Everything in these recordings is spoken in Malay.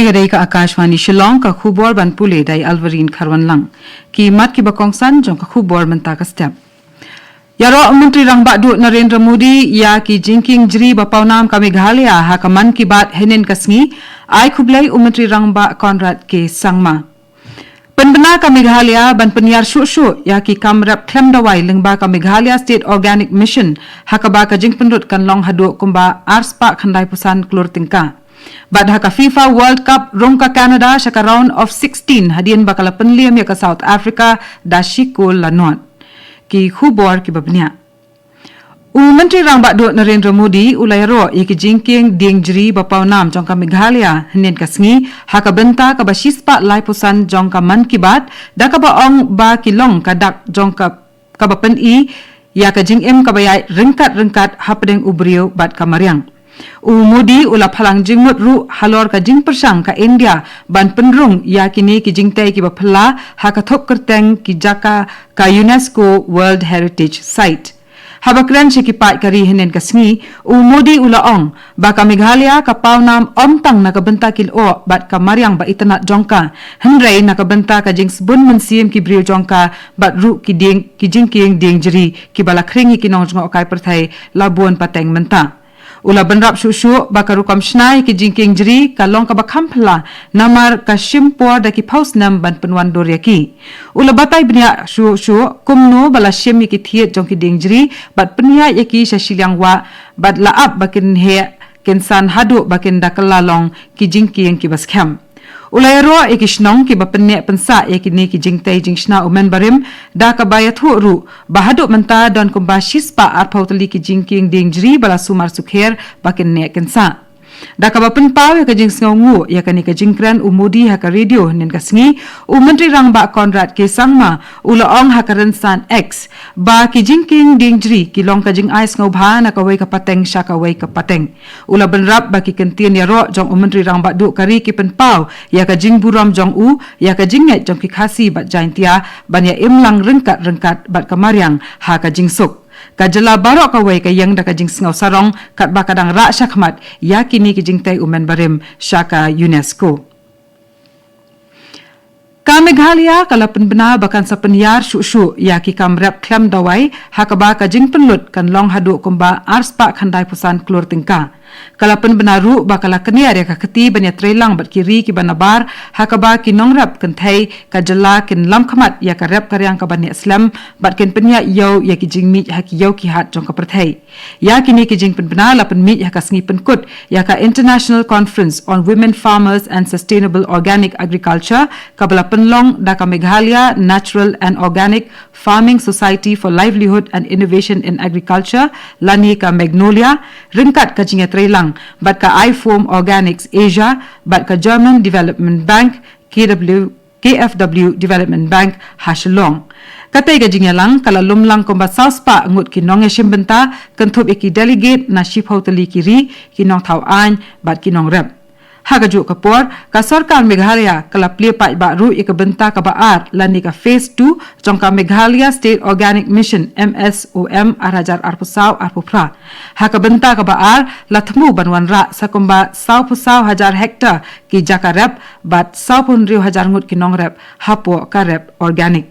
gadai ka AKASHVANI SHILLONG ka khubor ban pule dai Alvarin Kharwanlang ki mat ki bakongsan jong ka khubor menta ka step. Yaro Menteri Rang Badu Narendra Modi ya ki jingking jri bapawnam ka Meghalaya ha ka man ki bat henen kasngi ai khublai Menteri Rang Ba Conrad ke sangma. Penbena ka Meghalaya ban penyar syu ya ki kamrap klemdawai lengba ka Meghalaya State Organic Mission ha ka ba ka jing pendut kan long hadu kumba arspa khandai pusan klur tingka. Bad haka FIFA World Cup rongka Canada shaka round of 16 hadian bakala penliam ya ka South Africa da shiko lanot ki khubor ki babnya. Menteri Rang Badu Narendra Modi ulayro ya ki jingking dingjri bapawnam jongka Meghalaya hnen kasngi haka benta ka bashispa lai pusan jongka man kibat da ka baong ba kilong kadak jongka ka bapen I ya ka jingem ka bayai rengkat hapdeng ubrio bat kamariang. Modi ula phalang jingmut ru halor ka jing persang ka India ban penrung ya kini ki jingtai ki baphala ha ka thok kerteng ki jaka ka UNESCO World Heritage Site. Habakran si ki pat kari henen kasngi Modi ula ong ba ka Meghalaya ka pawnam omtang na kabenta kilo bat ka mariang ba itanat jongka hendrai na kabenta ka jing sbun mensim ki brio jongka bat ru ki jingking ding jeri ki bala kringi ki nong jong okai perthai labuan pateng menta. Ula benrap syu bakaru kamshnai ki jingking jeri kalong ka bakampla namar ka shimpor da ki paus nam ban penwan doryaki. Ula batai bnia syu kumno bala shim ki thiet jong ki ding jeri bat penia yaki shashiliang wa bat laap bakin he kensan hadu bakin dakalalong ki jingking ki baskham. Ulayro ikishnong ki bapenne pensa yakini ki jingtai jingshna umen barim da ka bayat ru bahadu menta don kumba shispa arpautali ki jingking dingjri bala sumar sukher bakin ne kensa da ka bapen paw ya ka jing sngongu ya kani ka jingkran Modi ha ka radio nen kasngi Menteri Rang Ba Conrad ke sangma ulaong ha ka rensan X ba ki jingking dingjri ki long ka jing ais ngau bha na ka wei ka pateng sha ka wei ka pateng ula benrap ba ki kentien ya ro jong Menteri Rang Ba du kari ki pen paw ya ka jing buram jong ya ka jing ngai jong ki Khasi bat jaintia ban ya imlang rengkat bat kamariang ha ka jing suk kajala barok kawai ka yang da ka jing ngau sarong kat ba kadang ra syakmat yakini ki jingtai umen barim syaka UNESCO. Ka Meghalaya kala penbena bakan sa penyar syu ya ki kamrap klam dawai hakaba ka jing penlut kan long hadu kumba arspa khandai pusan klur tingka. Kala penbena ru bakala keniar ya ka keti banya trelang bat kiri ki banabar hakaba ki nongrap kenthai ka jala kin lam khamat ya ka rap karyang ka bani Islam bat kin penya yau ya ki jing mi ha ki yau ki hat jong ka perthai. Ya kini ki jing penbena la pen mi ya ka sngi penkut ya ka International Conference on Women Farmers and Sustainable Organic Agriculture kabala penlong da ka Meghalaya Natural and Organic Farming Society for Livelihood and Innovation in Agriculture lani ka Magnolia ringkat ka jinga trelang bat ka iFoam Organics Asia bat ka German Development Bank KfW Development Bank Shillong. Katay ka jinga lang kala lumlang kumba sauspa ngut kinong shimbenta kentup iki delegate na ship hoteli kiri kinong tauan bat kinong rep. Hagaju kapor ka sarkar Meghalaya kala plepai ba ru ikabenta ka baar lani ka phase 2 jongka Meghalaya State Organic Mission MSOM arajar arpusaw arpupra hakabenta ka baar latmu banwan ra sakumba saw hajar hektar ki jakarep bat 1,000 ngut kinong rep hapo ka rep organic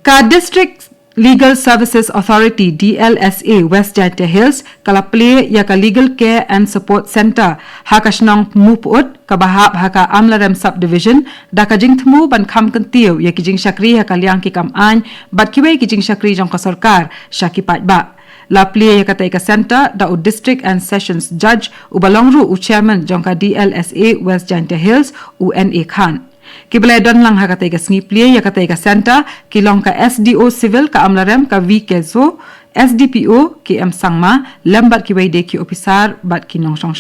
ka district Legal Services Authority DLSA West Janta Hills kala play ya ka Legal Care and Support Center hakashnong muput ka bahab haka Amlarem Subdivision da ka jing thmu ban kham kantiu ya ki jing shakri haka liang ki kam an bat kiwei ki jing shakri jong ka sarkar shaki pat ba la play ya ka tai ka center da District and Sessions Judge ubalongru chairman jong ka DLSA West Janta Hills UNA Khan Kibelay don lang hakatay ka snipli ya katay ka senta kilong ka SDO Civil ka Amlarem ka VKZO SDPO ki Sangma lembat ki wayde ki officer bat kinong song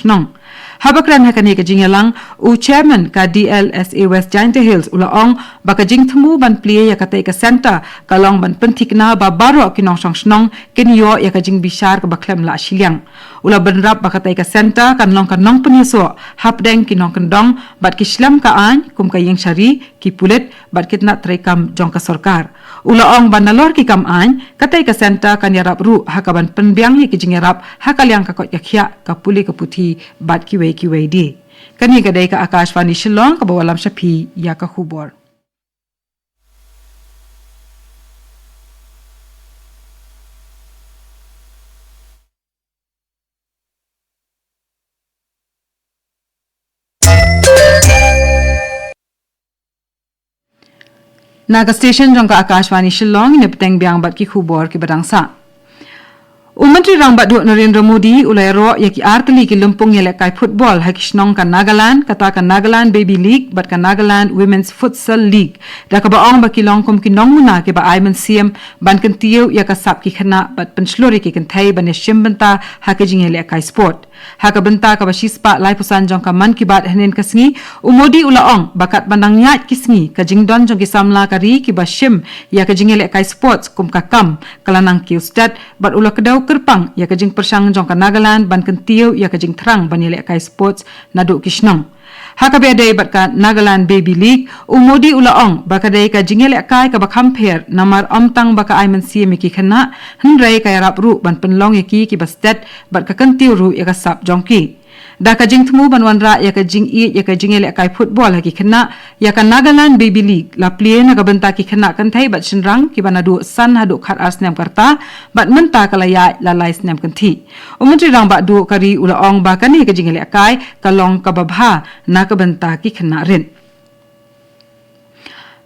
habakran hakani ka jingalang chairman ka DLSA West Janta Hills ulaong baka jing thmu ban plie ya katay ka senta kalong ban pentik na babaro kinong song kinyo ya ka jing bishar ka baklem la shiliang ula benrap bakatay ka senta kanlong penyeso hapdeng kinong kendong bat kislam ka an kum ka yeng shari ki pulit bat kitna trekam jong ka sarkar ulaong ban nalor ki kam an katay ka senta kan yarap ru hakaban penbiang ki jing yarap hakaliang ka kot yakya ka puli ka puthi bat ki wei di Kani kadai ka Akashvani Shillong ka bawalam Shapi ya ka khubor. Naga station jong ka Akashvani Shillong ni peteng biang bat ki khubor ki badangsa. Menteri Rang Baduk Narendra Modi ulai ro ya ki artli ki lumpung yele kai football ha kishnong kan Nagaland kata kan Nagaland Baby League bat kan Nagaland Women's Futsal League da ka baong ba ki longkom ki nong muna ke ba aiman siam ban kan tiu ya ka sap ki khana bat penslori ki kan thai ban shim banta ha ke jing yele kai sport ha ka banta ka ba shispa lai pusan jong ka man ki bat hanen kasngi Modi ulaong bakat bandang nyat kisngi ka jingdon jong ki samla kari ki ba shim ya ka jing yele kai sports kum ka kam kalanang ki ustad bat ula kedau kerpang ya kajing persang jong ka Nagaland ban kentiu ya kajing terang ban yele kai sports nadu kishnong hakabede bat ka Nagaland Baby League Modi ulaong bakadai ka jingele kai ka bakamper namar omtang baka aiman siam ki khana hnrai ka rap ru ban penlong ki bastet bat ka kentiu ru ya ka sap jongki da ka jing thmu ban ra ya ka jing i ya ka jingele kai football ha ki khana ya ka Nagaland Baby League la play na ka banta ki khana kan thai bat shinrang ki banadu san hadu khat asnam karta bat menta kala ya la lai snam kan thi Menteri Rang ba du kari ulaong ba kan ka jingele kai ka long ka babha na ka banta ki khana rin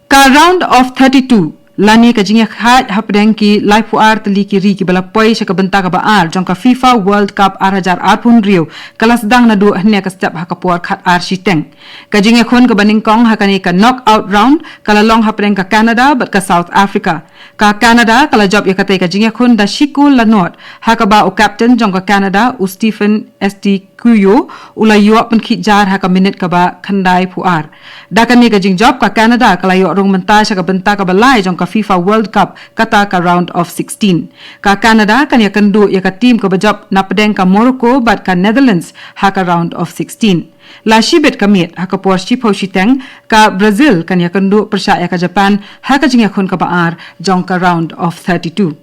ka round of 32 lani ka jingya khat hapdeng ki live puar tali ki ri ki bala poi sha ka banta ka baar jong ka FIFA World Cup 2008 rio kalas dang na du hne ka step ha ka puar khat ar shiteng ka jingya khon ka baning kong ha kani ka knock out round kala long hapdeng ka Canada but ka South Africa ka Canada kala job ya kate ka jingya khon da shikul la not ha ka ba o captain jong ka Canada u Stephen ST Kuyo ula yo pen khit jar ha ka minute ka ba khandai puar da kani ka jing job ka Canada kala yo rong menta sha ka banta ka balai jong ka FIFA World Cup kata ka round of 16 ka Canada kan ya kendu ya ka team ka bajab na pedeng ka Morocco bat ka Netherlands ha ka round of 16 la shibet kamit ha ka por shi shiteng ka Brazil kan ya kendu persya ya ka Japan ha ka jing ya khon ka baar jong ka round of 32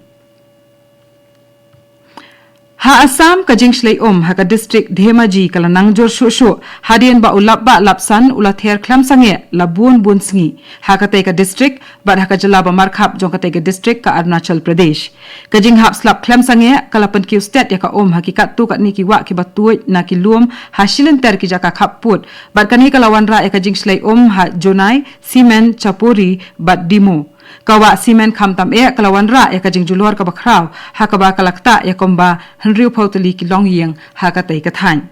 ha Assam ka jingshlei ha ka district Dhemaji kala nangjor shu hadian ba ulap ba lapsan ula ther khlam sange la bun sngi ha ka te ka district ba ha ka jala ba markhap jong ka te ka district ka Arunachal Pradesh ka jing hap slap khlam sange kala pen ki state ya ka hakikat tu ka ni ki wa ki ba tu na ki lum ha shilen ter ki jaka khap put ba ka ni kala wanra ya ka jingshlei ha Jonai Simen Chapori ba Dimo kawa simen khamtam e kalawan ra ya kajing julor ka bakraw ha ka ba kalakta ya komba hanriu pautali ki long yeng ha ka tai ka than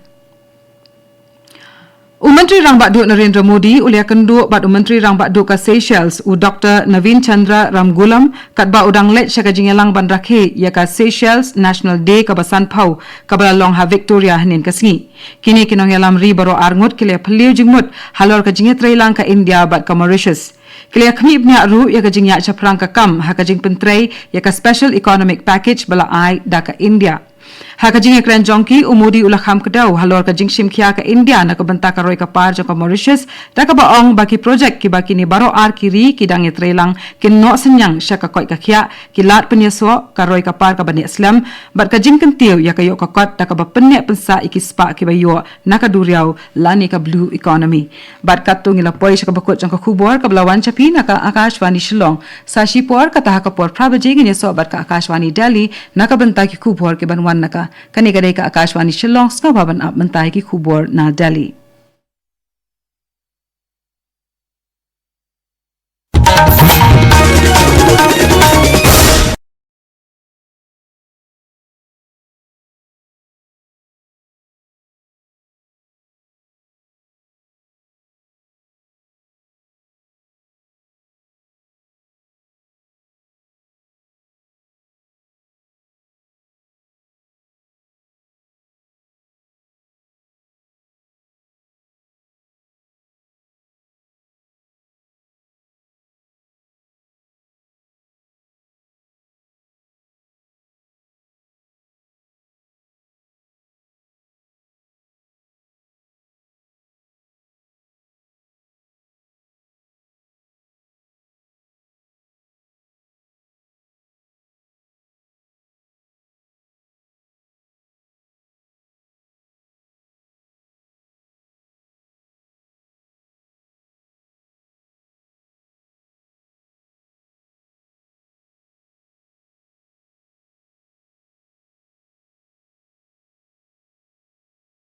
Menteri Rang Baduk Narendra Modi ulia kendu bat Menteri Rang Baduk ka Seychelles Dr. Navin Chandra Ramgulam kat ba udang let sya kajing yalang ban rakhe ya ka Seychelles National Day ka basan pau ka bala long ha Victoria hanin kasngi kini kinong yalam ri baro arngut kile phaliu jingmut halor kajing trailang ka India bat ka Mauritius Klia khmib nya ru ya kajing ya chaprang ka kam ha kajing pentrei ya ka special economic package bala ai da ka India ha kajing ekran jongki Modi ula kham kedau halor kajing shimkhia ka India na ka banta ka roi ka par jong ka Mauritius da ka baong baki project ki baki ni baro ar kiri ki dang etrelang kin no senyang sya ka koi ka khia ki lat penyeso ka roi ka par ka bani Islam bat kajing kentiu ya ka yo ka kot da ka ba penne pensa ikispa ki bayo na ka duriau lani ka blue economy bat katung ila poi sya ka bakot jong ka khubor ka belawan chapi na ka Akashvani Shillong sa shipor ka ta ka por prabaji ni so bat ka Akashvani Delhi na ka banta ki khubor ke banwan naka kani gadai ka Akashvani Shillong ska baban ap mentai ki khubor na Delhi